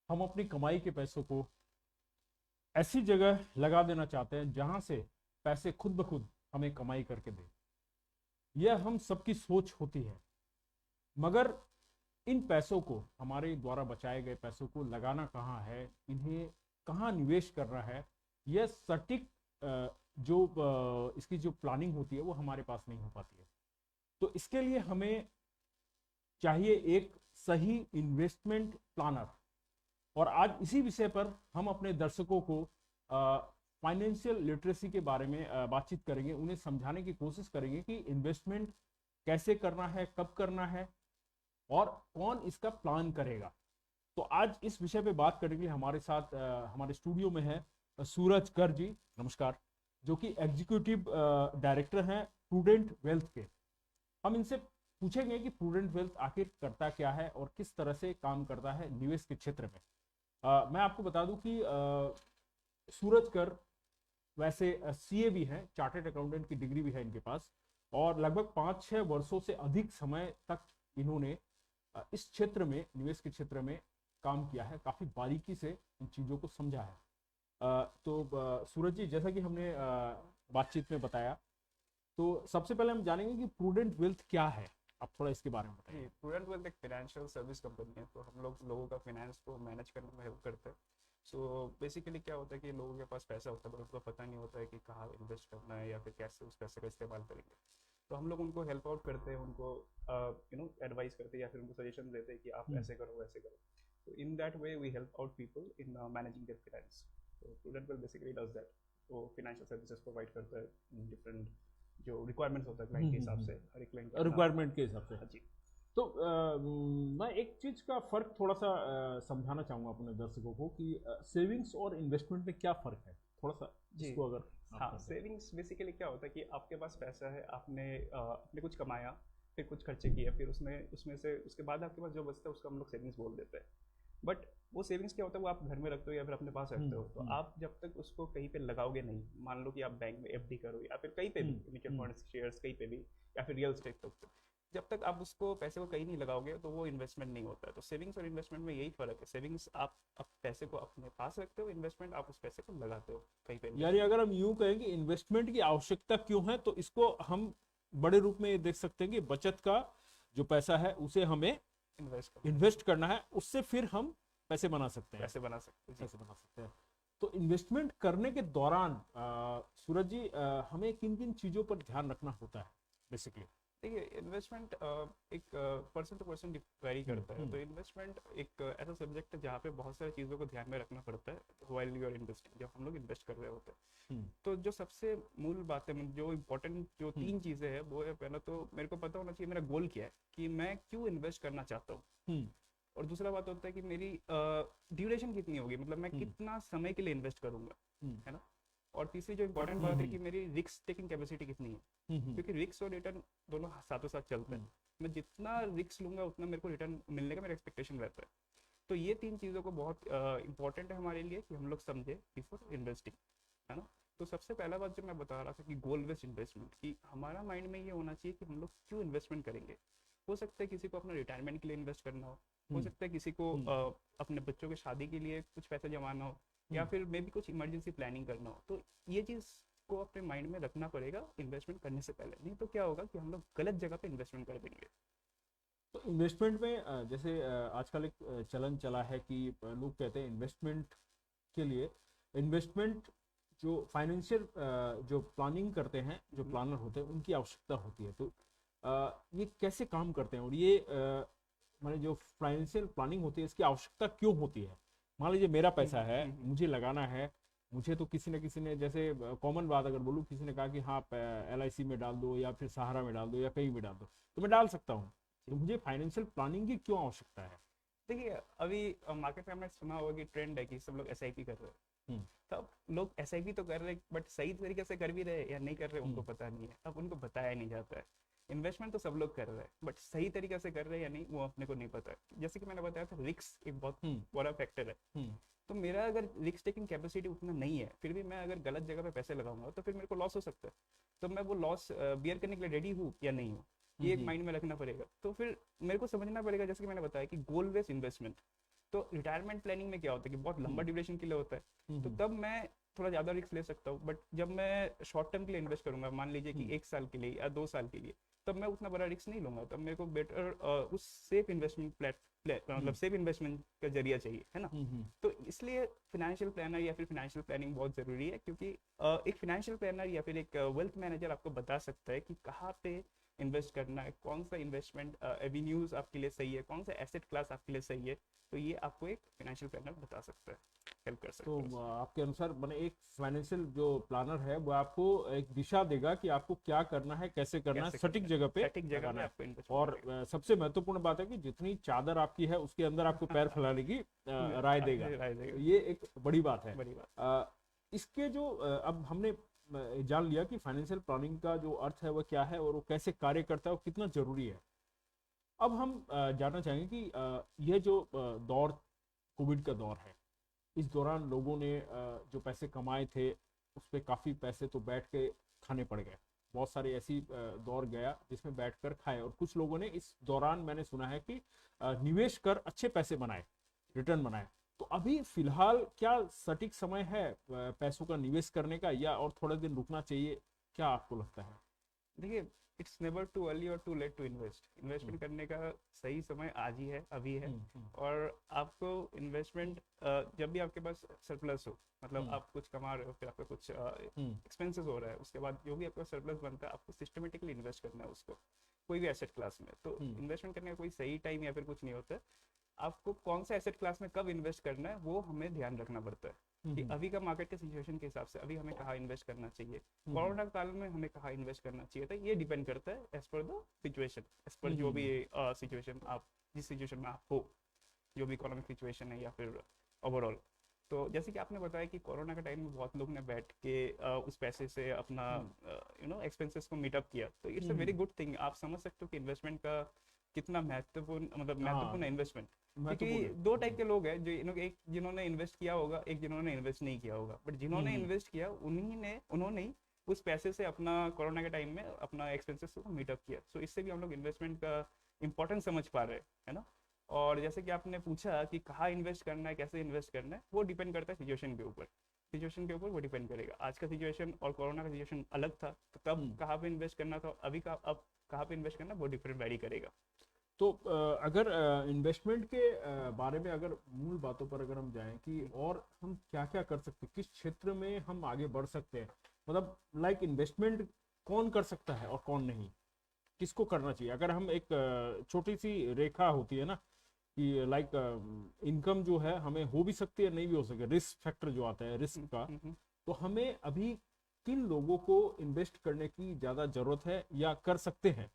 हम अपनी कमाई के पैसों को ऐसी जगह लगा देना चाहते हैं जहां से पैसे खुद ब खुद हमें कमाई करके दे। यह हम सबकी सोच होती है, मगर इन पैसों को, हमारे द्वारा बचाए गए पैसों को लगाना कहाँ है, इन्हें कहाँ निवेश करना है, यह सटीक इसकी जो प्लानिंग होती है वो हमारे पास नहीं हो पाती है। तो इसके लिए हमें चाहिए एक सही इन्वेस्टमेंट प्लानर। और आज इसी विषय पर हम अपने दर्शकों को फाइनेंशियल लिटरेसी के बारे में बातचीत करेंगे, उन्हें समझाने की कोशिश करेंगे कि इन्वेस्टमेंट कैसे करना है, कब करना है और कौन इसका प्लान करेगा। तो आज इस विषय पे बात करने के लिए हमारे साथ हमारे स्टूडियो में है सूरज कर जी। नमस्कार। जो कि एग्जीक्यूटिव डायरेक्टर हैं प्रूडेंट वेल्थ के। हम इनसे पूछेंगे कि प्रूडेंट वेल्थ आखिर करता क्या है और किस तरह से काम करता है निवेश के क्षेत्र में। मैं आपको बता दूं कि सूरज कर वैसे सीए भी हैं, चार्टर्ड अकाउंटेंट की डिग्री भी है इनके पास, और लगभग 5-6 वर्षों से अधिक समय तक इन्होंने इस क्षेत्र में, निवेश के क्षेत्र में काम किया है, काफी बारीकी से इन चीजों को समझा है। तो सूरज जी, जैसा कि हमने बातचीत में बताया, तो सबसे पहले हम जानेंगे कि प्रूडेंट वेल्थ क्या है। आप थोड़ा इसके बारे में बताइए। प्रूडेंट वेल्थ एक फाइनेंशियल सर्विस कंपनी है, तो हम लोग लोगों का फाइनेंस को मैनेज करने में हेल्प करते हैं। सो बेसिकली क्या होता है कि लोगों के पास पैसा होता है पर उनको पता नहीं होता है कि कहाँ इन्वेस्ट करना है या फिर कैसे उस पैसे का इस्तेमाल करेंगे। तो हम लोग उनको हेल्प आउट करते हैं, उनको एडवाइस करते हैं या फिर उनको सजेशन देते हैं कि आप हम्म। ऐसे करो वैसे करो। तो in that way we help out people in managing their finance. तो Prudent Wealth basically does that. वो फाइनेंशियल सर्विसेज प्रोवाइड करता है डिफरेंट जो रिक्वायरमेंट्स होता है क्लाइंट के हिसाब से, हर एक क्लाइंट का अपना। रिक्वायरमेंट के हिसाब से। हाँ जी। तो मैं एक चीज का फर्क थोड़ा सा समझाना चाहूंगा अपने दर्शकों को कि सेविंग्स और इन्वेस्टमेंट में क्या फर्क है, थोड़ा सा जी। इसको अगर आप हाँ, कर दें। सेविंग्स बेसिकली क्या होता है कि आपके पास पैसा है, आपने कुछ कमाया, फिर कुछ खर्चे किए, फिर उसमें उसमें से उसके बाद आपके पास जो बचता है उसको हम लोग सेविंग्स बोल देते हैं। बट वो सेविंग्स क्या होता है, वो आप घर में रखते हो या फिर अपने पास रखते हो, तो हम्म। आप जब तक उसको कहीं पे लगाओगे नहीं, मान लो कि आप बैंक में एफडी करो या फिर कहीं पे भी हम्म। म्यूचुअल हम्म। फंड्स, शेयर्स, कहीं पे भी, या फिर रियल एस्टेट तक, जब तक आप उसको पैसे को कहीं नहीं लगाओगे तो वो इन्वेस्टमेंट नहीं होता है। तो सेविंग्स और इन्वेस्टमेंट में यही फर्क है। सेविंग्स आप पैसे को अपने पास रखते हो, इन्वेस्टमेंट आप उस पैसे को लगाते हो, कहीं पे इन्वेस्ट यानी करते अगर हम यूं कहें कि इन्वेस्टमेंट की आवश्यकता क्यों है, तो इसको हम बड़े रूप में ये देख सकते हैं कि बचत का जो पैसा है उसे हमें हो, इन्वेस्ट करते हो, इन्वेस्ट करना है, उससे फिर हम पैसे बना सकते हैं। पैसे बना सकते हो जी। पैसे बना सकते हैं। तो इन्वेस्टमेंट करने के दौरान सूरज जी, हमें किन किन चीजों पर ध्यान रखना होता है बेसिकली। देखिए, इन्वेस्टमेंट एक पर्सन टू पर्सन वेरी करता है। हम्म। तो इन्वेस्टमेंट एक ऐसा सब्जेक्ट है जहाँ पे बहुत सारी चीज़ों को ध्यान में रखना पड़ता है व्हाइल यू आर इन्वेस्टिंग, जब हम लोग इन्वेस्ट कर रहे होते हैं। हम्म। तो जो सबसे मूल बात है, जो इम्पोर्टेंट जो हम्म। तीन चीज़ें हैं, वो है पहला तो मेरे को पता होना चाहिए मेरा गोल क्या है, कि मैं क्यों इन्वेस्ट करना चाहता हूँ। हम्म। और दूसरा बात होता है कि मेरी ड्यूरेशन कितनी होगी, मतलब मैं हम्म। कितना समय के लिए इन्वेस्ट करूंगा, हम्म। है ना। और तीसरी जो इम्पोर्टेंट बात है हम्म। कि मेरी रिस्क टेकिंग कैपेसिटी कितनी है, हम्म। क्योंकि रिस्क और रिटर्न दोनों साथों साथ चलते हैं। हम्म। मैं जितना रिस्क लूंगा उतना मेरे को रिटर्न मिलने का मेरा एक्सपेक्टेशन रहता है। तो ये तीन चीज़ों को बहुत इंपॉर्टेंट है हमारे लिए कि हम लोग समझे बिफोर इन्वेस्टिंग, है ना। तो सबसे पहला बात जो मैं बता रहा था कि गोल बेस्ड इन्वेस्टमेंट, कि हमारा माइंड में ये होना चाहिए कि हम लोग क्यों इन्वेस्टमेंट करेंगे। हो सकता है किसी को अपना रिटायरमेंट के लिए इन्वेस्ट करना हो हम्म। सकता है किसी को हम्म। अपने बच्चों की शादी के लिए कुछ पैसे जमाना हो, या हम्म। फिर मे भी कुछ इमरजेंसी प्लानिंग करना हो। तो ये चीज़ को अपने माइंड में रखना पड़ेगा इन्वेस्टमेंट करने से पहले, नहीं तो क्या होगा कि हम लोग गलत जगह पे इन्वेस्टमेंट कर देंगे। तो इन्वेस्टमेंट में जैसे आजकल एक चलन चला है कि लोग कहते हैं इन्वेस्टमेंट के लिए, इन्वेस्टमेंट जो फाइनेंशियल जो प्लानिंग करते हैं, जो प्लानर होते हैं, उनकी आवश्यकता होती है। तो ये कैसे काम करते हैं और ये माने जो फाइनेंशियल प्लानिंग होती है इसकी आवश्यकता क्यों होती है। मान लीजिए मेरा पैसा है, मुझे लगाना है, मुझे तो किसी ने जैसे कॉमन बात अगर बोलूँ, किसी ने कहा कि हाँ LIC में डाल दो या फिर सहारा में डाल दो या कहीं भी डाल दो, तो मैं डाल सकता हूँ। तो मुझे फाइनेंशियल प्लानिंग की क्यों आवश्यकता है। देखिए, अभी मार्केट में हमने सुना होगा कि ट्रेंड है कि सब लोग एसआईपी कर रहे हैं। हम्म। तब लोग एसआईपी तो कर रहे हैं, बट सही तरीके से कर भी रहे हैं या नहीं कर रहे उनको हम्म। पता नहीं है, अब उनको बताया नहीं जाता है। इन्वेस्टमेंट तो सब लोग कर रहे हैं, बट सही तरीके से कर रहे हैं या नहीं वो अपने को नहीं पता है। जैसे कि मैंने बताया था, रिस्क एक बहुत हम्म। बड़ा फैक्टर है। हम्म। तो मेरा अगर रिस्क टेकिंग कैपेसिटी उतना नहीं है, फिर भी मैं अगर गलत जगह पे पैसे लगाऊंगा तो फिर मेरे को लॉस हो सकता है। तो मैं वो लॉस बियर करने के लिए रेडी हूँ या नहीं हूँ, ये एक हम्म। माइंड में रखना पड़ेगा। तो फिर मेरे को समझना पड़ेगा, जैसे कि मैंने बताया कि गोल बेस्ड इन्वेस्टमेंट, तो रिटायरमेंट प्लानिंग में क्या होता है कि बहुत लंबा हम्म, ड्यूरेशन के लिए होता है, तो हम्म, तब मैं थोड़ा ज़्यादा रिस्क ले सकता हूँ। बट जब मैं शॉर्ट टर्म के लिए इन्वेस्ट करूंगा, मान लीजिए कि हम्म, 1 साल के लिए या 2 साल के लिए, तब मैं उतना बड़ा रिस्क नहीं लूंगा। तब मेरे को बेटर उस सेफ इन्वेस्टमेंट मतलब हम्म, सेफ इन्वेस्टमेंट का जरिया चाहिए, है ना। हम्म, तो इसलिए फाइनेंशियल प्लानर या फिर फाइनेंशियल प्लानिंग बहुत ज़रूरी है, क्योंकि एक फाइनेंशियल प्लानर या फिर एक वेल्थ मैनेजर आपको बता सकता है कि कहाँ पे इन्वेस्ट करना है, कौन सा इन्वेस्टमेंट एवेन्यूज आपके लिए सही है, कौन सा एसेट क्लास आपके लिए सही है। तो ये आपको एक फाइनेंशियल प्लानर बता सकता है, हेल्प कर तो सकता है उसमें। आपके अनुसार मैंने एक फाइनेंशियल जो प्लानर है वो आपको एक दिशा देगा कि आपको क्या करना है, कैसे करना है, कैसे सटीक करना है, जगह पे सटीक जगह लगाना में है। आपको इन्वेस्टमेंट और करेगा। सबसे महत्वपूर्ण बात है कि जितनी चादर आपकी है उसके अंदर आपको पैर फैलाने की राय देगा। राय देगा, तो ये एक बड़ी बात है। बड़ी बात। अ, इसके जो अब हमने जान लिया कि फाइनेंशियल प्लानिंग का जो अर्थ है वो क्या है और वो कैसे कार्य करता है, वो कितना जरूरी है। अब हम जानना चाहेंगे कि यह जो दौर, कोविड का दौर है, इस दौरान लोगों ने जो पैसे कमाए थे उस पे काफ़ी पैसे तो बैठ के खाने पड़ गए। बहुत सारे ऐसी दौर गया जिसमें बैठकर खाए, और कुछ लोगों ने इस दौरान मैंने सुना है कि निवेश कर अच्छे पैसे बनाए, रिटर्न बनाए। तो अभी फिलहाल क्या सटीक समय है पैसों का निवेश करने का, या और थोड़े दिन रुकना चाहिए? क्या आपको लगता है? देखिए, इट्स नेवर टू अर्ली और too late to invest. Hmm, investment करने का सही समय आज ही है, अभी है। हम्म, और आपको इन्वेस्टमेंट जब भी आपके पास सरप्लस हो, मतलब हम्म, आप कुछ कमा रहे हो, फिर आपका कुछ हम्म, एक्सपेंसेस हो रहा है, उसके बाद जो भी आपका सरप्लस बनता है आपको सिस्टमेटिकली इन्वेस्ट करना है उसको, कोई भी एसेट क्लास में। तो हम्म, इन्वेस्टमेंट करने का कोई सही टाइम या फिर कुछ नहीं होता है। आपको कौन सा एसेट क्लास में कब इन्वेस्ट करना है वो हमें ध्यान रखना पड़ता है, कि हम्म, अभी का मार्केट के सिचुएशन के हिसाब से अभी हमें कहाँ इन्वेस्ट करना चाहिए, हम्म, कोरोना काल में हमें कहाँ इन्वेस्ट करना चाहिए था। ये डिपेंड करता है as per the situation, as per जो भी हम्म, सिचुएशन आप, जिस सिचुएशन में आप हो, जो भी इकोनॉमिक सिचुएशन है या फिर ओवरऑल। तो जैसे कि आपने बताया कि कोरोना के टाइम में बहुत लोग ने बैठ के उस पैसे से अपना हम्म, एक्सपेंसेस को मीटअप किया, तो it's a hmm, very good thing. आप समझ सकते हो कि इन्वेस्टमेंट का कितना महत्वपूर्ण, मतलब महत्वपूर्ण हाँ, है इन्वेस्टमेंट। क्योंकि महत्वपूर्ण है। दो टाइप के लोग हैं, जो एक जिन्होंने इन्वेस्ट किया होगा, एक जिन्होंने इन्वेस्ट नहीं किया होगा। बट जिन्होंने हम्म, इन्वेस्ट किया उन्होंने ही उस पैसे से अपना कोरोना के टाइम में अपना एक्सपेंसेस को मीटअप किया। सो इससे भी हम लोग इन्वेस्टमेंट का इंपॉर्टेंस समझ पा रहे हैं, है ना। और जैसे कि आपने पूछा कि कहाँ इन्वेस्ट करना है, कैसे इन्वेस्ट करना है, वो डिपेंड करता है सिचुएशन के ऊपर। सिचुएशन के ऊपर वो डिपेंड करेगा। आज का सिचुएशन और कोरोना का सिचुएशन अलग था, तो तब हम्म। कहाँ पे इन्वेस्ट करना था, अभी का अब कहाँ पे इन्वेस्ट करना, वो डिफरेंट वैरी करेगा। तो अगर इन्वेस्टमेंट के बारे में अगर मूल बातों पर अगर हम जाएं कि और हम क्या क्या कर सकते हैं, किस क्षेत्र में हम आगे बढ़ सकते हैं, मतलब लाइक इन्वेस्टमेंट कौन कर सकता है और कौन नहीं, किसको करना चाहिए? अगर हम एक छोटी सी रेखा होती है ना कि लाइक इनकम जो है हमें हो भी सकती है, नहीं भी हो सकती, रिस्क फैक्टर जो आता है रिस्क का, हम्म। तो हमें अभी किन लोगों को इन्वेस्ट करने की ज्यादा जरूरत है या कर सकते हैं,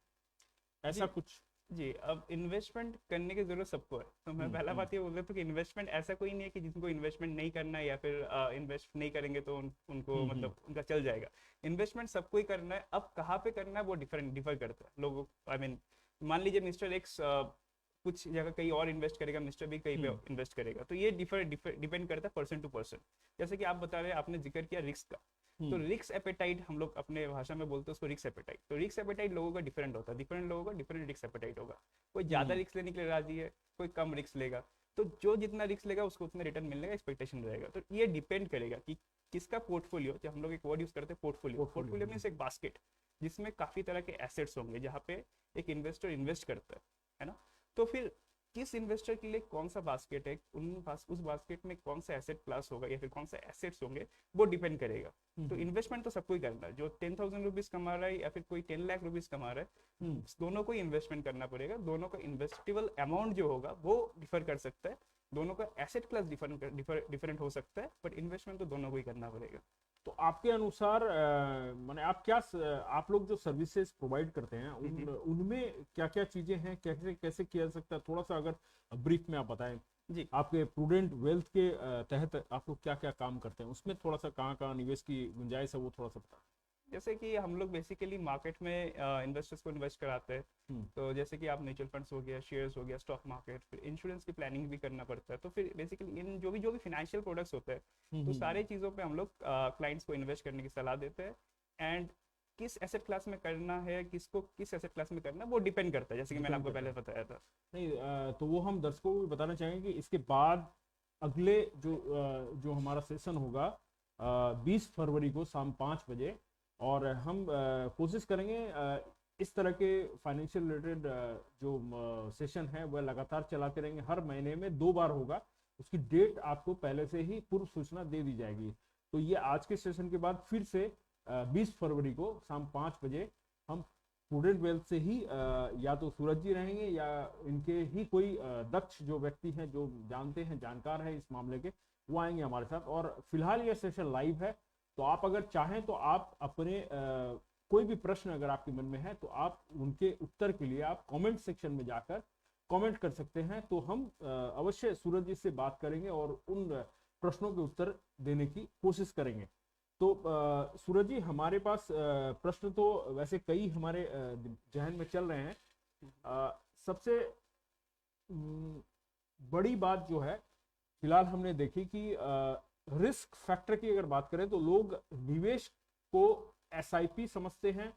ऐसा जी कुछ? जी, अब इन्वेस्टमेंट करने की जरूरत सबको है। तो मैं हम्म, पहला बात ये बोल रहा था कि इन्वेस्टमेंट ऐसा कोई नहीं है कि जिनको इन्वेस्टमेंट नहीं करना है या फिर इन्वेस्ट नहीं करेंगे तो उनको हम्म, मतलब उनका चल जाएगा। इन्वेस्टमेंट सबको ही करना है। अब कहाँ पे करना है वो डिफर करता है लोगों, आई मीन मान लीजिए मिस्टर एक्स कुछ जगह कहीं और इन्वेस्ट करेगा, मिस्टर बी कहीं पे हम्म, इन्वेस्ट करेगा। तो ये डिपेंड करता है पर्सन टू पर्सन। जैसे कि आप बता रहे हैं, आपने जिक्र किया रिस्क का। तो हम्म, रिस्क एपेटाइट हम लोग अपने भाषा में बोलते हैं उसको, रिस्क एपेटाइट। तो रिस्क एपेटाइट लोगों का डिफरेंट होता है, डिफरेंट लोगों का डिफरेंट रिस्क एपेटाइट होगा। कोई ज्यादा हम्म, रिस्क लेने के लिए राजी है, कोई कम रिस्क लेगा। तो जो जितना रिस्क लेगा उसको उतना रिटर्न मिलने का एक्सपेक्टेशन रहेगा। तो ये डिपेंड करेगा कि किसका पोर्टफोलियो, जो हम लोग एक वर्ड यूज करते हैं पोर्टफोलियो। पोर्टफोलियो। पोर्टफोलियो मीन्स एक बास्केट जिसमें काफी तरह के एसेट्स होंगे, जहाँ पे एक इन्वेस्टर इन्वेस्ट करता है ना। तो फिर किस इन्वेस्टर के लिए कौन सा बास्केट है, उस बास्केट में कौन सा एसेट क्लास होगा या फिर कौन सा एसेट्स होंगे, वो डिपेंड करेगा। तो इन्वेस्टमेंट तो सबको ही करना है, जो 10,000 रुपीज कमा रहा है या फिर कोई 10 लाख रुपीज कमा रहा है, हम्म, दोनों को इन्वेस्टमेंट करना पड़ेगा। दोनों का इन्वेस्टेबल अमाउंट जो होगा वो डिफर कर सकता है, दोनों का एसेट क्लास डिफरेंट हो सकता है, बट इन्वेस्टमेंट तो दोनों को ही करना पड़ेगा। तो आपके अनुसार माने आप क्या आप लोग जो सर्विसेज प्रोवाइड करते हैं हम्म। उनमें क्या क्या चीजें हैं, कैसे कैसे किया जा सकता है, थोड़ा सा अगर ब्रीफ में आप बताएं। जी आपके प्रूडेंट वेल्थ के तहत आप लोग क्या क्या काम करते हैं, उसमें थोड़ा सा कहाँ कहाँ निवेश की गुंजाइश है वो थोड़ा सा बताएं। जैसे कि हम लोग बेसिकली मार्केट में इन्वेस्टर्स को इन्वेस्ट कराते हैं। हम्म, तो जैसे कि आप म्यूचुअल फंड्स हो गया, शेयर्स हो गया, स्टॉक मार्केट, फिर इंश्योरेंस की प्लानिंग भी करना पड़ता है। तो फिर बेसिकली इन जो भी फाइनेंशियल प्रोडक्ट्स होते हैं, हम्म, तो सारे चीज़ों पे हम लोग क्लाइंट्स को इन्वेस्ट करने की सलाह देते हैं। एंड किस एसेट क्लास में करना है, किसको किस एसेट क्लास में करना है, वो डिपेंड करता है, जैसे कि मैंने Depend आपको करता पहले बताया था। नहीं, तो वो हम दर्शकों को भी बताना चाहेंगे कि इसके बाद अगले जो हमारा सेशन होगा 20 फरवरी को शाम 5 बजे, और हम कोशिश करेंगे इस तरह के फाइनेंशियल रिलेटेड जो सेशन है वह लगातार चलाते रहेंगे। हर महीने में 2 बार होगा, उसकी डेट आपको पहले से ही पूर्व सूचना दे दी जाएगी। तो ये आज के सेशन के बाद फिर से 20 फरवरी को शाम 5 बजे हम प्रूडेंट वेल्थ से ही या तो सूरज जी रहेंगे या इनके ही कोई दक्ष जो व्यक्ति हैं, जो जानते हैं, जानकार है इस मामले के, वो आएंगे हमारे साथ। और फिलहाल ये सेशन लाइव है, तो आप अगर चाहें तो आप अपने कोई भी प्रश्न अगर आपके मन में है तो आप उनके उत्तर के लिए आप कमेंट सेक्शन में जाकर कमेंट कर सकते हैं। तो हम अवश्य सूरज जी से बात करेंगे और उन प्रश्नों के उत्तर देने की कोशिश करेंगे। तो सूरज जी, हमारे पास प्रश्न तो वैसे कई हमारे जहन में चल रहे हैं। सबसे बड़ी बात जो है फिलहाल हमने देखी कि रिस्क फैक्टर की अगर बात करें तो लोग निवेश को एसआईपी समझते हैं।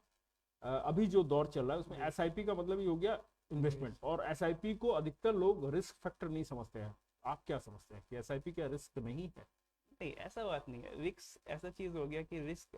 अभी जो दौर चल रहा है उसमें एसआईपी का मतलब ही हो गया इन्वेस्टमेंट, और एसआईपी को अधिकतर लोग रिस्क फैक्टर नहीं समझते हैं। आप क्या समझते हैं कि एसआईपी क्या रिस्क नहीं है? नहीं, ऐसा बात नहीं है। रिस्क ऐसा चीज हो गया कि रिस्क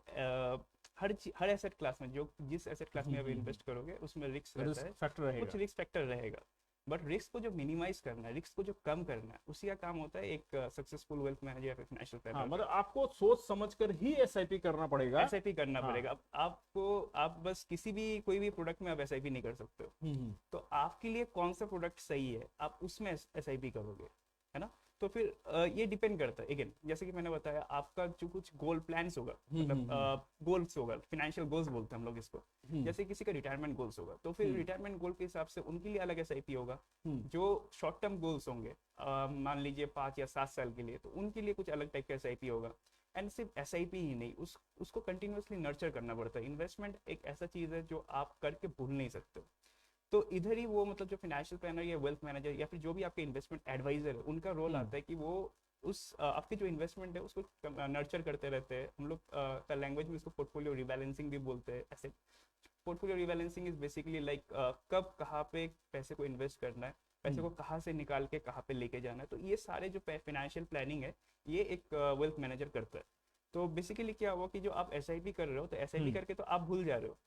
हर एसेट क्लास में, जो जिस एसेट क्लास में आप इन्वेस्ट करोगे उसमें रिस्क रहता है, फैक्टर रहेगा, कुछ रिस्क फैक्टर रहेगा। बट रिस्क को जो मिनिमाइज करना है, रिस्क को जो कम करना है, उसी का काम होता है एक सक्सेसफुल वेल्थ मैनेजर या फाइनेंशियल हाँ, प्लानर। मतलब आपको सोच समझ कर ही एसआईपी करना पड़ेगा। एसआईपी करना हाँ। पड़ेगा। अब आप बस किसी भी कोई भी प्रोडक्ट में आप एसआईपी नहीं कर सकते हो। तो आपके लिए कौन सा प्रोडक्ट सही है, आप उसमें एसआईपी करोगे, है ना। तो फिर ये डिपेंड करता है अगेन, जैसे कि मैंने बताया, आपका जो कुछ गोल प्लान्स होगा, मतलब गोल्स होगा, फाइनेंशियल गोल्स बोलते हैं हम लोग इसको। जैसे किसी का रिटायरमेंट गोल्स होगा, तो फिर रिटायरमेंट गोल के हिसाब से उनके लिए अलग एसआईपी होगा। जो शॉर्ट टर्म गोल्स होंगे, मान लीजिए 5 या 7 साल के लिए, तो उनके लिए कुछ अलग टाइप का एसआईपी होगा। एंड सिर्फ एसआईपी ही नहीं, उसको कंटिन्यूअसली नर्चर करना पड़ता है। इन्वेस्टमेंट एक ऐसा चीज है जो आप करके भूल नहीं सकते। तो इधर ही वो, मतलब जो फाइनेंशियल प्लानर या वेल्थ मैनेजर या फिर जो भी आपके इन्वेस्टमेंट एडवाइजर है, उनका रोल आता है कि वो उस आपके जो इन्वेस्टमेंट है उसको नर्चर करते रहते हैं। हम लोग का लैंग्वेज में इसको पोर्टफोलियो रिबैलेंसिंग भी बोलते हैं। ऐसे portfolio rebalancing is basically like कब कहाँ पे पैसे को इन्वेस्ट करना है, पैसे को कहाँ से निकाल के कहाँ पे लेके जाना है। तो ये सारे जो फाइनेंशियल प्लानिंग है, ये एक वेल्थ मैनेजर करता है। तो बेसिकली क्या हुआ कि जो आप एसआईपी कर रहे हो, तो एसआईपी करके तो आप भूल जा रहे हो,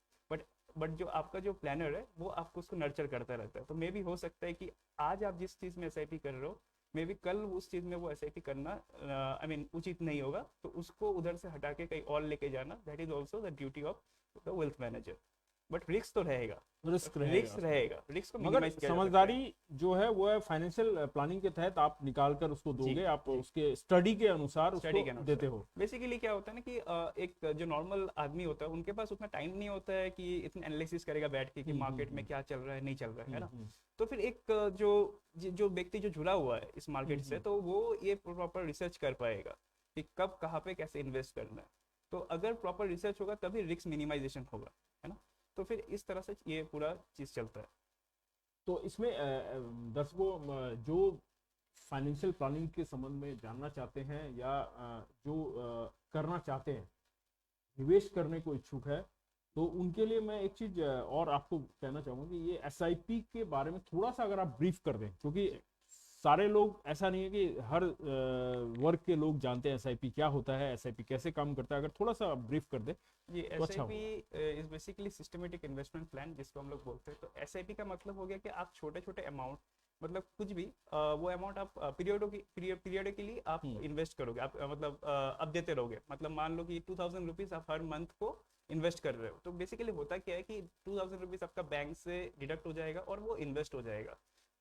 बट जो आपका जो प्लानर है वो आपको उसको नर्चर करता रहता है। तो मे भी हो सकता है कि आज आप जिस चीज में एसआईपी कर रहे हो, मे भी कल उस चीज में वो एसआईपी करना उचित नहीं होगा, तो उसको उधर से हटा के कहीं और लेके जाना, that is also the duty of the wealth manager. But risk तो रहेगा, रिस्क को मगर मिनिमाइज किया जा सकता है। समझदारी जो है वो है फाइनेंशियल प्लानिंग के तहत आप निकाल कर उसको दोगे, आप उसके स्टडी के अनुसार उसको देते हो। बेसिकली क्या होता है ना कि एक जो नॉर्मल आदमी होता है, उनके पास उतना टाइम नहीं होता है कि इतना एनालिसिस करेगा बैठ के कि मार्केट में क्या चल रहा है, नहीं चल रहा है ना। तो फिर एक जो व्यक्ति जो जुड़ा हुआ है इस मार्केट से, तो वो ये प्रॉपर रिसर्च कर पाएगा कि कब कहाँ पे कैसे इन्वेस्ट करना है। तो अगर प्रॉपर रिसर्च होगा तभी रिस्क मिनिमाइजेशन होगा, है ना। तो फिर इस तरह से ये पूरा चीज चलता है। तो इसमें दर्शकों जो फाइनेंशियल प्लानिंग के संबंध में जानना चाहते हैं या जो करना चाहते हैं, निवेश करने को इच्छुक है, तो उनके लिए मैं एक चीज और आपको कहना चाहूंगा कि ये एसआईपी के बारे में थोड़ा सा अगर आप ब्रीफ कर दें, क्योंकि सारे लोग, ऐसा नहीं है कि हर वर्ग के लोग जानते हैं एसआईपी क्या होता है, एसआईपी कैसे काम करता है। अगर थोड़ा सा ब्रीफ कर दे ये तो अच्छा SIP is basically systematic investment plan, जिसको हम लोग बोलते हैं। तो एसआईपी का मतलब हो गया कि आप छोटे छोटे अमाउंट, मतलब कुछ भी वो अमाउंट आप पीरियडिकली आप इन्वेस्ट करोगे, आप मतलब अब देते रहोगे। मतलब मान लो कि 2000 रुपीज आप हर मंथ को इन्वेस्ट कर रहे हो। तो बेसिकली होता क्या है कि 2000 रुपीज आपका बैंक से डिडक्ट हो जाएगा और वो इन्वेस्ट हो जाएगा।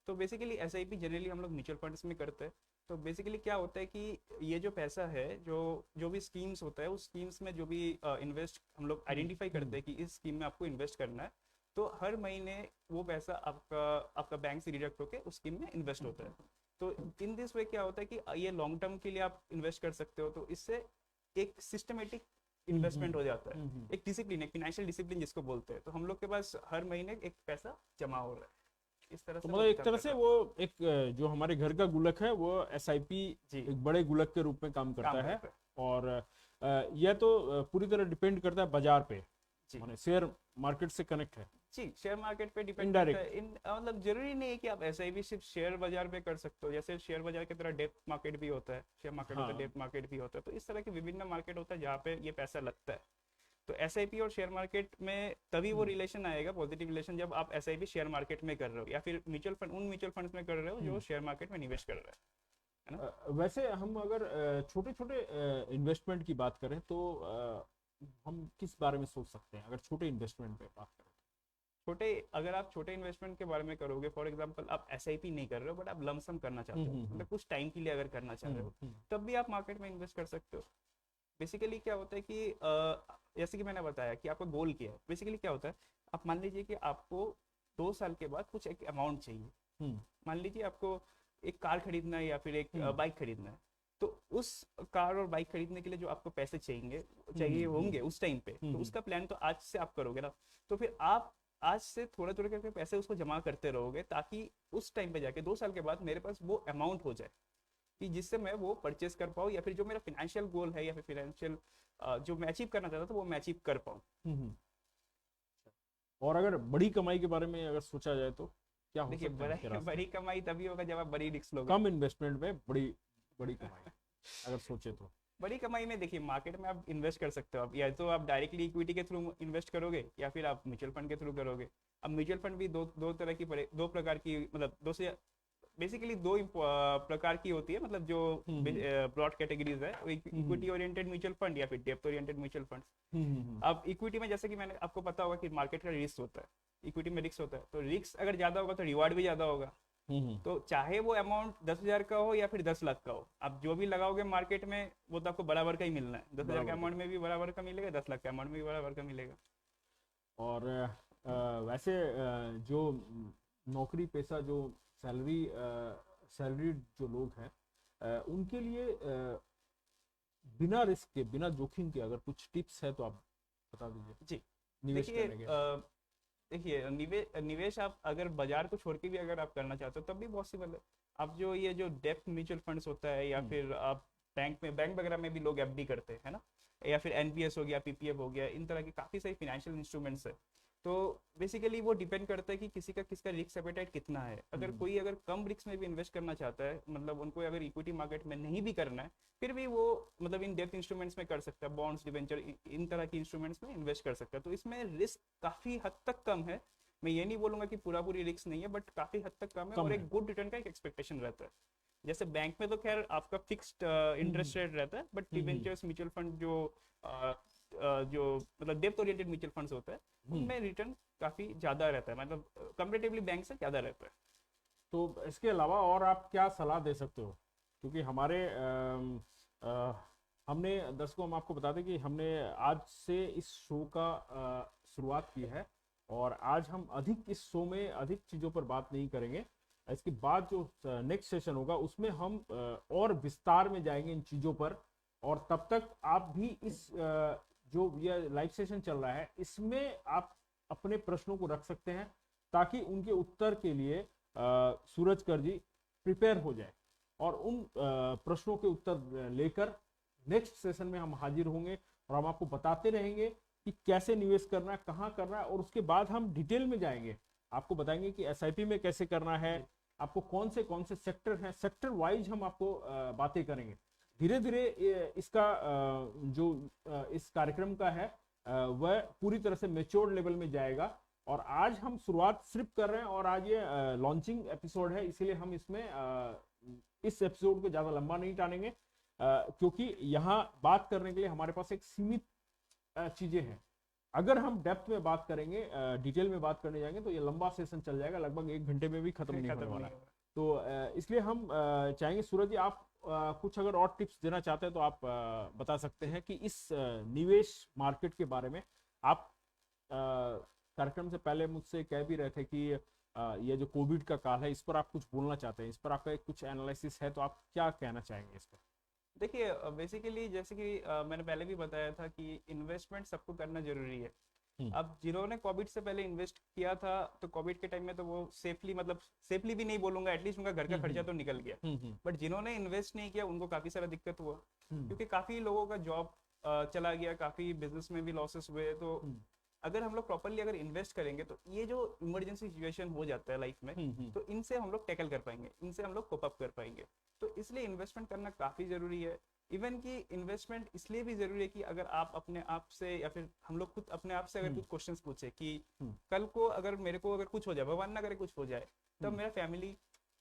तो बेसिकली एसआईपी जनरली हम लोग म्यूचुअल फंड्स में करते हैं। तो बेसिकली क्या होता है कि ये जो पैसा है, जो भी स्कीम्स होता है, उस स्कीम्स में जो भी इन्वेस्ट हम लोग आइडेंटिफाई करते हैं कि इस स्कीम में आपको इन्वेस्ट करना है, तो हर महीने वो पैसा आपका बैंक से डिडक्ट होकर उस स्कीम में इन्वेस्ट होता है। तो इन दिस वे क्या होता है कि ये लॉन्ग टर्म के लिए आप इन्वेस्ट कर सकते हो। तो इससे एक सिस्टमेटिक इन्वेस्टमेंट हो जाता है, एक डिसिप्लिन, एक फाइनेंशियल डिसिप्लिन जिसको बोलते हैं। तो हम लोग के पास हर महीने एक पैसा जमा हो रहा है इस तरह से। तो मतलब एक तरह से वो एक जो हमारे घर का गुल्लक है वो एसआईपी एक बड़े गुल्लक के रूप में काम करता है। और यह तो पूरी तरह डिपेंड करता है बाजार पे जी। माने शेयर मार्केट से कनेक्ट है। जी, शेयर मार्केट पे डिपेंड Indirect. करता है। इन मतलब जरूरी नहीं है कि आप ऐसा ही भी सिर्फ शेयर बाजार पे कर सकते हो, जैसे शेयर बाजार की तरह डेप्थ मार्केट भी होता है, शेयर मार्केट होता है, हाँ। डेप्थ मार्केट भी होता है। तो इस तरह के विभिन्न मार्केट होता है जहाँ पे ये पैसा लगता है। तो एसआईपी और शेयर मार्केट में तभी वो रिलेशन आएगा, पॉजिटिव रिलेशन, जब आप एसआईपी शेयर मार्केट में कर रहे हो या फिर म्यूचुअल फंड, उन म्यूचुअल फंड्स में कर रहे हो जो शेयर मार्केट में निवेश कर रहे हैं, है ना। वैसे हम अगर छोटे छोटे इन्वेस्टमेंट की बात करें तो हम किस बारे में सोच सकते हैं अगर छोटे इन्वेस्टमेंट पे बात करें? छोटे, अगर आप छोटे इन्वेस्टमेंट के बारे में करोगे, फॉर एग्जांपल आप एसआईपी नहीं कर रहे हो बट आप लमसम करना चाहते हो, मतलब कुछ टाइम के लिए अगर करना चाह रहे हो, तब भी आप मार्केट में इन्वेस्ट कर सकते हो। बेसिकली क्या होता है कि जैसे कि मैंने बताया कि आपका गोल क्या है। बेसिकली क्या होता है, आप मान लीजिए कि आपको 2 साल के बाद कुछ एक अमाउंट चाहिए। मान लीजिए आपको एक कार खरीदना है या फिर एक बाइक खरीदना है। तो उस कार और बाइक खरीदने के लिए जो आपको पैसे चाहिए होंगे उस टाइम पे, तो उसका प्लान तो आज से आप करोगे ना। तो फिर आप आज से थोड़े थोड़े करके पैसे उसको जमा करते रहोगे, ताकि उस टाइम पे जाके 2 साल के बाद मेरे पास वो अमाउंट हो जाए कि जिससे मैं वो परचेस कर पाऊँ, या फिर जो मेरा फाइनेंशियल गोल है या फिर फाइनेंशियल जो मैं अचीव करना चाहता था वो मैं अचीव कर पाऊँ। और अगर बड़ी कमाई के बारे में अगर सोचा जाए तो क्या हो देखिए, सकता है इसके रास्ते? बड़ी कमाई तभी होगा जब आप बड़ी रिस्क लोगे। कम इन्वेस्टमेंट में बड़ी बड़ी कमाई अगर सोचे तो बड़ी कमाई में देखिए, मार्केट में आप इन्वेस्ट कर सकते हो। आप या तो आप डायरेक्टली इक्विटी के थ्रू इन्वेस्ट करोगे या फिर आप म्यूचुअल फंड के थ्रू करोगे। अब म्यूचुअल फंड भी दो तरह की दो प्रकार की, मतलब दो से बेसिकली दो प्रकार की होती है, मतलब जो ब्रॉड कैटेगरीज है, इक्विटी ओरिएंटेड म्यूचुअल फंड या फिर डेप्थ ओरिएंटेड म्यूचुअल फंड। अब इक्विटी में जैसे कि मैंने आपको पता होगा कि मार्केट का रिस्क होता है, इक्विटी में रिस्क होता है, तो रिस्क अगर ज्यादा होगा तो रिवार्ड भी ज्यादा होगा। तो चाहे वो अमाउंट 10,000 का हो या फिर 10 लाख का हो, आप जो भी लगाओगे मार्केट में वो तो आपको बराबर का ही मिलना है। 10,000 के अमाउंट में भी बराबर का मिलेगा, 10 लाख के अमाउंट में भी बराबर का मिलेगा। और वैसे जो नौकरी पेशा जो सैलरी जो लोग हैं उनके लिए बिना रिस्क के, बिना जोखिम के अगर कुछ टिप्स है तो आप बता दीजिए। जी, निवेश देखिए करने के निवेश आप अगर बाजार को छोड़ के भी अगर आप करना चाहते हो तब भी पॉसिबल है। आप जो डेप्थ म्यूचुअल फंड्स होता है, या फिर आप बैंक वगैरह में भी लोग एफडी करते हैं ना, या फिर एनपीएस हो गया, पीपीएफ हो गया, इन तरह की काफी सारी फाइनेंशियल इंस्ट्रूमेंट्स है। तो बेसिकली वो डिपेंड करता है कि किसका रिस्क एपेटाइट कितना है। अगर कम रिस्क में भी इन्वेस्ट करना चाहता है, मतलब उनको अगर इक्विटी मार्केट में नहीं भी करना है, फिर भी वो मतलब इन डेप्थ इंस्ट्रूमेंट्स में कर सकता है, बॉन्ड्स, डिवेंचर, इन तरह की इंस्ट्रूमेंट्स में इन्वेस्ट कर सकता है। तो इसमें रिस्क काफी हद तक कम है। मैं ये नहीं बोलूंगा कि पूरी रिस्क नहीं है, बट काफी हद तक कम है, और एक गुड रिटर्न का एक एक्सपेक्टेशन रहता है। जैसे बैंक में तो खैर आपका फिक्स्ड इंटरेस्ट रेट रहता है, बट डिवेंचर्स, म्यूचुअल फंड जो मतलब डेप्थ ओरिएंटेड म्यूचुअल फंड्स होता है, उनमें रिटर्न काफी ज्यादा रहता है, मतलब कंपैरेटिवली बैंक से ज्यादा रहता है। तो इसके अलावा और आप क्या सलाह दे सकते हो? क्योंकि हमने दर्शकों, हम आपको बता दें कि हमने आज से इस शो का शुरुआत की है, और आज हम इस शो में अधिक चीज़ों पर बात नहीं करेंगे। इसके बाद जो नेक्स्ट सेशन होगा उसमें हम और विस्तार में जाएंगे इन चीज़ों पर। और तब तक आप भी इस जो ये लाइव सेशन चल रहा है इसमें आप अपने प्रश्नों को रख सकते हैं, ताकि उनके उत्तर के लिए सूरज कर जी प्रिपेयर हो जाए, और उन प्रश्नों के उत्तर लेकर नेक्स्ट सेशन में हम हाजिर होंगे, और हम आपको बताते रहेंगे कि कैसे निवेश करना है, कहाँ करना है, और उसके बाद हम डिटेल में जाएंगे, आपको बताएंगे कि एसआईपी में कैसे करना है, आपको कौन से सेक्टर हैं, सेक्टर वाइज हम आपको बातें करेंगे। धीरे धीरे इसका जो इस कार्यक्रम का है वह पूरी तरह से मेच्योर लेवल में जाएगा। और आज हम शुरुआत सिर्फ कर रहे हैं, और आज ये लॉन्चिंग एपिसोड है, इसीलिए हम इसमें इस एपिसोड को ज़्यादा लंबा नहीं टानेंगे, क्योंकि यहाँ बात करने के लिए हमारे पास एक सीमित चीज़ें हैं। अगर हम डेप्थ में बात करेंगे, डिटेल में बात करने जाएंगे, तो ये लंबा सेशन चल जाएगा, लगभग 1 घंटे में भी खत्म नहीं होने वाला है। तो इसलिए हम चाहेंगे, सूरज जी आप कुछ अगर और टिप्स देना चाहते हैं तो आप बता सकते हैं कि इस निवेश मार्केट के बारे में आप कार्यक्रम से पहले मुझसे कह भी रहे थे कि ये जो कोविड का काल है इस पर आप कुछ बोलना चाहते हैं, इस पर आपका कुछ एनालिसिस है, तो आप क्या कहना चाहेंगे इस पर? देखिए, बेसिकली जैसे कि मैंने पहले भी बताया था कि इन्वेस्टमेंट सबको करना जरूरी है। अब जिन्होंने कोविड से पहले इन्वेस्ट किया था, तो कोविड के टाइम में तो वो सेफली, मतलब सेफली भी नहीं बोलूंगा, एटलीस्ट उनका घर का खर्चा तो निकल गया। बट जिन्होंने इन्वेस्ट नहीं किया उनको काफी सारा दिक्कत हुआ, क्योंकि काफी लोगों का जॉब चला गया, काफी बिजनेस में भी लॉसेस हुए। तो अगर हम लोग प्रॉपरली अगर इन्वेस्ट करेंगे तो ये जो इमरजेंसी सिचुएशन हो जाता है लाइफ में, तो इनसे हम लोग टैकल कर पाएंगे, इनसे हम लोग कोप अप कर पाएंगे। तो इसलिए इन्वेस्टमेंट करना काफी जरूरी है। इवन कि इन्वेस्टमेंट इसलिए भी जरूरी है कि अगर आप अपने आप से या फिर हम लोग खुद अपने आप से अगर कुछ क्वेश्चंस पूछे कि कल को अगर मेरे को अगर कुछ हो जाए, भगवान ना करे कुछ हो जाए, तब मेरा फैमिली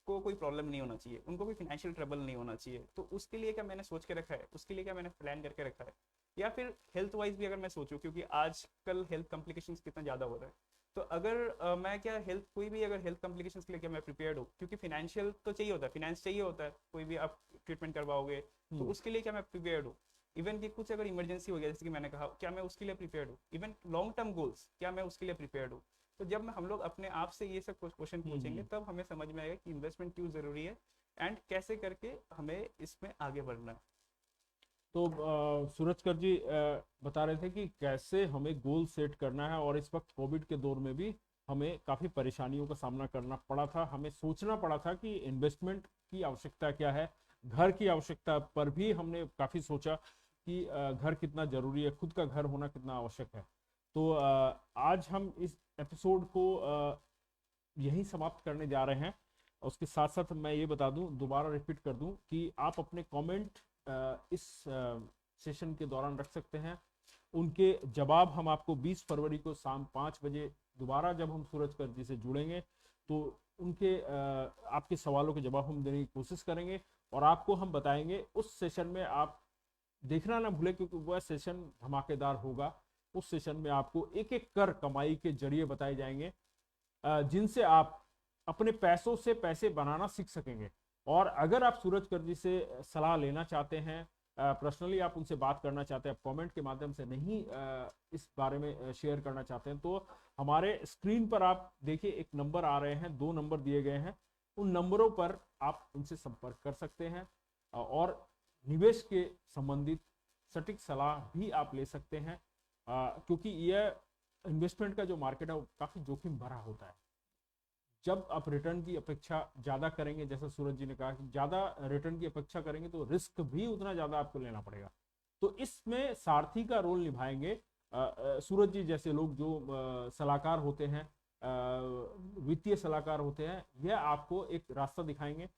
को कोई प्रॉब्लम नहीं होना चाहिए, उनको कोई फाइनेंशियल ट्रबल नहीं होना चाहिए। तो उसके लिए क्या मैंने सोच के रखा है, उसके लिए क्या मैंने प्लान करके रखा है। या फिर हेल्थ वाइज भी अगर मैं सोचूं, क्योंकि आजकल हेल्थ कॉम्प्लिकेशंस कितना ज़्यादा हो रहा है, तो अगर मैं क्या हेल्थ कोई भी अगर हेल्थ कॉम्प्लिकेशंस के लिए क्या मैं प्रिपेयर्ड हूँ, क्योंकि फाइनेंशियल तो चाहिए होता है, फाइनेंस चाहिए होता है, कोई भी आप ट्रीटमेंट करवाओगे तो उसके लिए क्या मैं प्रिपेयर्ड हूँ। इवन कि कुछ अगर इमरजेंसी हो गया, जैसे कि मैंने कहा, क्या मैं उसके लिए प्रिपेयर्ड हूँ। इवन लॉन्ग टर्म गोल्स, क्या मैं उसके लिए प्रिपेयर्ड हूँ। तो जब हम लोग अपने आप से ये सब क्वेश्चन पूछेंगे, तब हमें समझ में आएगा कि इन्वेस्टमेंट क्यों जरूरी है एंड कैसे करके हमें इसमें आगे बढ़ना है। तो सूरजकर जी बता रहे थे कि कैसे हमें गोल सेट करना है, और इस वक्त कोविड के दौर में भी हमें काफ़ी परेशानियों का सामना करना पड़ा था। हमें सोचना पड़ा था कि इन्वेस्टमेंट की आवश्यकता क्या है, घर की आवश्यकता पर भी हमने काफ़ी सोचा कि घर कितना ज़रूरी है, खुद का घर होना कितना आवश्यक है। तो आज हम इस एपिसोड को यहीं समाप्त करने जा रहे हैं। उसके साथ साथ मैं ये बता दूं, दोबारा रिपीट कर दूं कि आप अपने कमेंट इस सेशन के दौरान रख सकते हैं। उनके जवाब हम आपको 20 फरवरी को शाम 5 बजे दोबारा जब हम सूरजकर जी से जुड़ेंगे, तो उनके आपके सवालों के जवाब हम देने की कोशिश करेंगे, और आपको हम बताएंगे। उस सेशन में आप देखना ना भूलें, क्योंकि वह सेशन धमाकेदार होगा। उस सेशन में आपको एक एक कर कमाई के जरिए बताए जाएंगे, जिनसे आप अपने पैसों से पैसे बनाना सीख सकेंगे। और अगर आप सूरजकर जी से सलाह लेना चाहते हैं, पर्सनली आप उनसे बात करना चाहते हैं, कमेंट के माध्यम से नहीं इस बारे में शेयर करना चाहते हैं, तो हमारे स्क्रीन पर आप देखिए एक नंबर आ रहे हैं, 2 नंबर दिए गए हैं। उन नंबरों पर आप उनसे संपर्क कर सकते हैं, और निवेश के संबंधित सटीक सलाह भी आप ले सकते हैं, क्योंकि यह इन्वेस्टमेंट का जो मार्केट है वो काफ़ी जोखिम भरा होता है। जब आप रिटर्न की अपेक्षा ज़्यादा करेंगे, जैसा सूरज जी ने कहा कि ज़्यादा रिटर्न की अपेक्षा करेंगे तो रिस्क भी उतना ज़्यादा आपको लेना पड़ेगा। तो इसमें सारथी का रोल निभाएंगे सूरज जी जैसे लोग, जो सलाहकार होते हैं, वित्तीय सलाहकार होते हैं। यह आपको एक रास्ता दिखाएंगे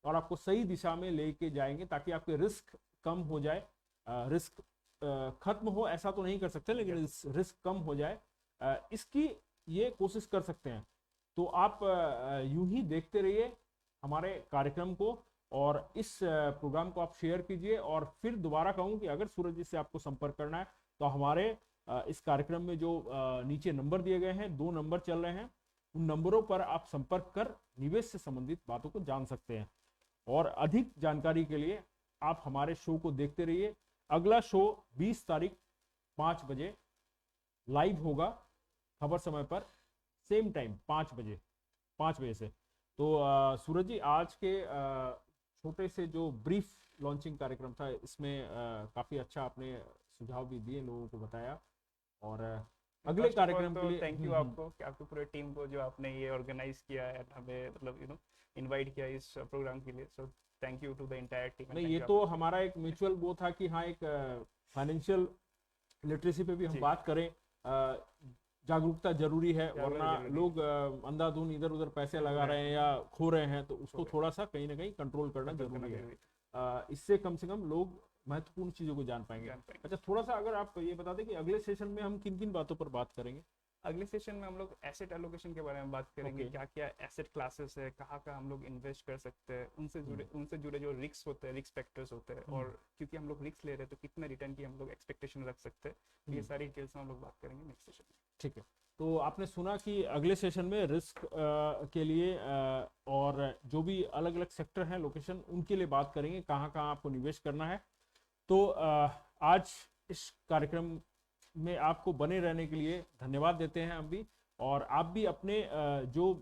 और आपको सही दिशा में लेके जाएंगे, ताकि आपके रिस्क कम हो जाए। रिस्क खत्म हो ऐसा तो नहीं कर सकते, लेकिन रिस्क कम हो जाए, इसकी ये कोशिश कर सकते हैं। तो आप यूं ही देखते रहिए हमारे कार्यक्रम को, और इस प्रोग्राम को आप शेयर कीजिए। और फिर दोबारा कहूं कि अगर सूरज जी से आपको संपर्क करना है, तो हमारे इस कार्यक्रम में जो नीचे नंबर दिए गए हैं, 2 नंबर चल रहे हैं, उन नंबरों पर आप संपर्क कर निवेश से संबंधित बातों को जान सकते हैं। और अधिक जानकारी के लिए आप हमारे शो को देखते रहिए। अगला शो 20 तारीख 5 बजे लाइव होगा, खबर समय पर, सेम टाइम 5 बजे से। तो सूरज जी, आज के छोटे से जो ब्रीफ लॉन्चिंग कार्यक्रम था, इसमें काफ़ी अच्छा आपने सुझाव भी दिए, लोगों को बताया। और अगले कार्यक्रम के लिए थैंक यू आपको, कि आपकी पूरे टीम को जो आपने ये ऑर्गेनाइज किया है, हमें मतलब इनवाइट किया इस प्रोग्राम के लिए। So thank you to the entire team. नहीं, ये तो हमारा एक म्यूचुअल वो था कि हाँ, एक फाइनेंशियल लिटरेसी पे भी हम बात करें। जागरूकता जरूरी है, वरना लोग अंधाधुन इधर उधर पैसे लगा रहे हैं या खो रहे हैं, तो उसको थोड़ा सा कहीं ना कहीं कंट्रोल करना जरूरी है। इससे कम से कम लोग महत्वपूर्ण चीजों को जान पाएंगे। अच्छा, थोड़ा सा अगर आप ये बता दें कि अगले सेशन में हम किन किन बातों पर बात करेंगे। अगले सेशन में हम लोग एसेट एलोकेशन के बारे में बात करेंगे। क्या क्या एसेट क्लासेस है, कहाँ का हम लोग इन्वेस्ट कर सकते हैं, उनसे जुड़े जो रिस्क होते हैं, रिस्क फैक्टर्स होते हैं, और क्योंकि हम लोग रिस्क ले रहे हैं तो कितने रिटर्न की हम लोग एक्सपेक्टेशन रख सकते हैं, ये सारी डिटेल्स में हम लोग बात करेंगे नेक्स्ट सेशन में। ठीक है, तो आपने सुना कि अगले सेशन में रिस्क के लिए और जो भी अलग अलग सेक्टर हैं, लोकेशन, उनके लिए बात करेंगे, कहाँ कहाँ आपको निवेश करना है। तो आज इस कार्यक्रम में आपको बने रहने के लिए धन्यवाद देते हैं हम भी। और आप भी अपने जो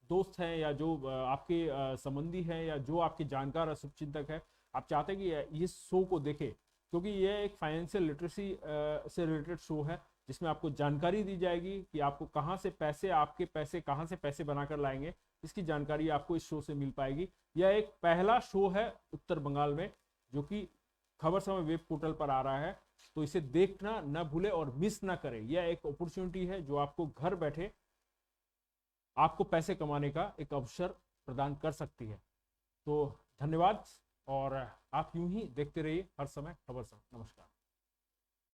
दोस्त हैं, या जो आपके संबंधी हैं, या जो आपके जानकार शुभचिंतक है, आप चाहते हैं कि इस शो को देखें, क्योंकि यह एक फाइनेंशियल लिटरेसी से रिलेटेड शो है, जिसमें आपको जानकारी दी जाएगी कि आपको कहाँ से पैसे, आपके पैसे कहाँ से पैसे बनाकर लाएंगे, इसकी जानकारी आपको इस शो से मिल पाएगी। यह एक पहला शो है उत्तर बंगाल में, जो कि खबर समय वेब पोर्टल पर आ रहा है, तो इसे देखना न भूले और मिस ना करें। यह एक अपॉर्चुनिटी है जो आपको घर बैठे आपको पैसे कमाने का एक अवसर प्रदान कर सकती है। तो धन्यवाद, और आप यूं ही देखते रहिए हर समय खबर समय। नमस्कार।